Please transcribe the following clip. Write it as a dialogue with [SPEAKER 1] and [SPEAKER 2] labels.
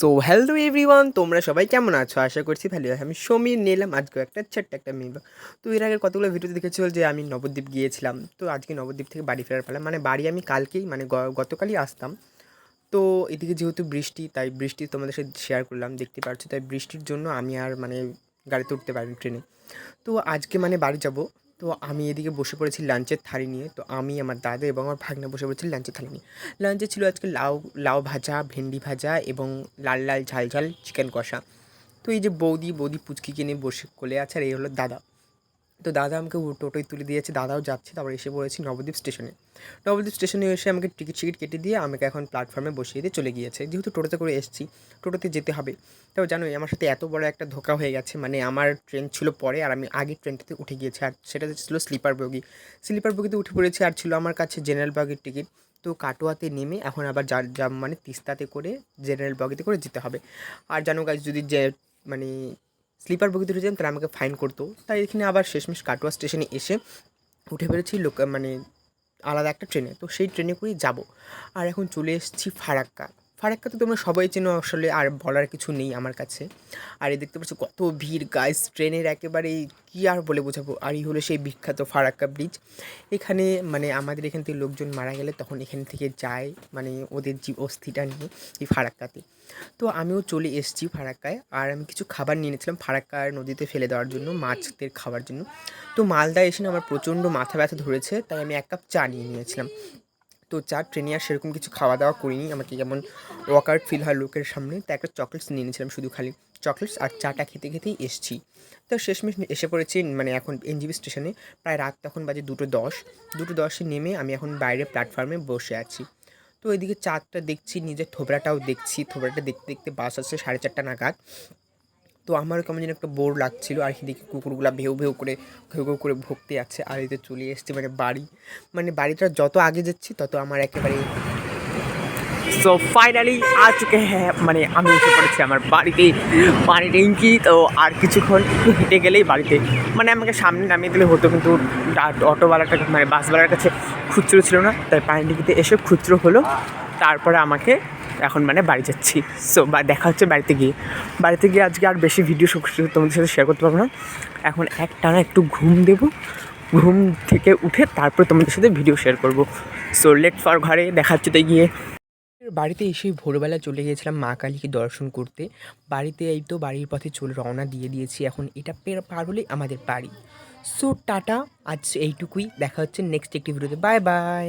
[SPEAKER 1] So hello everyone, তোমরা সবাই কেমন আছো? আশা করছি ভালো আছো। আমি সমীর নিলাম আজকে একটা ছোট্ট একটা মিল। তো এর আগের কতগুলো ভিডিওতে দেখেছিল যে আমি নবদ্বীপ গিয়েছিলাম। তো আজকে নবদ্বীপ থেকে বাড়ি ফেরার পালা, মানে বাড়ি আমি কালকেই মানে গতকালই আসতাম। তো এদিকে যেহেতু বৃষ্টি, তাই বৃষ্টি তোমাদের সাথে শেয়ার করলাম, দেখতে পাচ্ছ। তাই বৃষ্টির জন্য আমি আর মানে গাড়িতে উঠতে পারিনি, ট্রেনে। তো আজকে মানে বাড়ি যাব। তো আমি এদিকে বসে পড়েছি লাঞ্চের থালি নিয়ে। তো আমি, আমার দাদা এবং আমার ভাগ্না বসে পড়েছি লাঞ্চের থালি নিয়ে। লাঞ্চে ছিল আজকে লাউ লাউ ভাজা, ভেন্ডি ভাজা এবং লাল লাল ঝাল ঝাল চিকেন কষা। তো এই যে বৌদি পুচকিকে নিয়ে বসে কোলে আছে, আর এই হলো দাদা। তো দাদা আমাকে টোটোয় তুলে দিয়েছে, দাদাও যাচ্ছে। তারপর এসে পড়েছি নবদ্বীপ স্টেশনে। নবদ্বীপ স্টেশনে এসে আমাকে টিকিট কেটে দিয়ে আমাকে এখন প্ল্যাটফর্মে বসিয়ে দিয়ে চলে গিয়েছে। যেহেতু টোটোতে করে এসেছি, টোটোতে যেতে হবে। তাও জানোই আমার সাথে এত বড় একটা ধোঁকা হয়ে গেছে, মানে আমার ট্রেন ছিল পরে আর আমি আগের ট্রেনটাতে উঠে গিয়েছি, আর সেটা ছিল স্লিপার বগি। স্লিপার বগিতে উঠে পড়েছি, আর ছিল আমার কাছে জেনারেল বগির টিকিট। তো কাটোয়াতে নেমে এখন আবার যা মানে তিস্তাতে করে জেনারেল বগিতে করে যেতে হবে। আর জানো গাইস, যদি যে মানে স্লিপার বগিতে উঠে যেতাম তাহলে আমাকে ফাইন করতো। তাই এখানে আবার শেষমেশ কাটোয়া স্টেশনে এসে উঠে পড়েছি মানে আলাদা একটা ট্রেনে। তো সেই ট্রেনে করেই যাব। আর এখন চলে এসেছি ফারাক্কা। ফারাক্কা তো তোমরা সবাই চেনো আসলে, আর বলার কিছু নেই আমার কাছে। আর এই দেখতে পাচ্ছ কত ভিড় গাইস ট্রেনের, একেবারে কী আর বলে বোঝাবো। আর এই হলো সেই বিখ্যাত ফারাক্কা ব্রিজ। এখানে মানে আমাদের এখান থেকে লোকজন মারা গেলে তখন এখান থেকে যায়, মানে ওদের অস্থিটা নিয়ে এই ফারাক্কাতে। তো আমিও চলে এসেছি ফারাক্কায়। আর আমি কিছু খাবার নিয়ে নিয়েছিলাম ফারাক্কার নদীতে ফেলে দেওয়ার জন্য, মাছদের খাওয়ার জন্য। তো মালদায় এসে না আমার প্রচণ্ড মাথা ব্যথা ধরেছে, তাই আমি 1 কাপ চা নিয়ে নিয়েছিলাম। তো চা ট্রেনে আর সেরকম কিছু খাওয়া দাওয়া করিনি, আমাকে যেমন ওয়াকার্ড ফিল হয় লোকের সামনে। তাই একটা চকলেটস নিয়ে নিয়েছিলাম, শুধু খালি চকলেটস, আর চাটা খেতে খেতেই এসেছি। তো শেষমেশ এসে পড়েছি মানে এখন এনজিবি স্টেশনে। প্রায় রাত তখন বাজে 2:10। 2:10-এ নেমে আমি এখন বাইরে প্ল্যাটফর্মে বসে আছি। তো এদিকে চাঁদটা দেখছি, নিজের থোবরাটাও দেখছি। থোবরাটা দেখতে দেখতে বাস আসছে 4:30 নাগাদ। তো আমারও কেমন যেন একটা বোর লাগছিল, আর সেদিকে কুকুরগুলা ভেউ ভেউ করে ঘেউ ঘেউ করে ভুকতে যাচ্ছে। আর এতে চলে এসেছি মানে বাড়ি, মানে বাড়িটা যত আগে যাচ্ছি তত আমার একেবারে। সো ফাইনালি আ চুকে হ্যাঁ, মানে আমি এসে পড়েছি আমার বাড়িতে, পানি ট্যাঙ্কি। তো আর কিছুক্ষণ একটু হেঁটে গেলেই বাড়িতে, মানে আমাকে সামনে নামিয়ে দিলে হতো, কিন্তু অটোওয়ালাটা মানে বাসওয়ালার কাছে খুচরো ছিল না, তাই পানি ট্যাঙ্কিতে এসে খুচরো হলো। তারপরে আমাকে এখন মানে বাড়ি যাচ্ছি। সো দেখা হচ্ছে বাড়িতে গিয়ে আজকে আর বেশি ভিডিও তোমাদের সাথে শেয়ার করতে পারবো না। এখন একটানা একটু ঘুম দেবো, ঘুম থেকে উঠে তারপরে তোমাদের সাথে ভিডিও শেয়ার করবো। সো লেট ফর ঘরে দেখা হচ্ছে তাই গিয়ে। বাড়িতে এসেই ভোরবেলা চলে গিয়েছিলাম মা কালীকে দর্শন করতে। বাড়িতে এই তো বাড়ির পথে রওনা দিয়ে দিয়েছি। এখন এটা পার হলেই আমাদের বাড়ি। সো টাটা, আজ এইটুকুই। দেখা হচ্ছে নেক্সট একটি ভিডিওতে। Bye bye.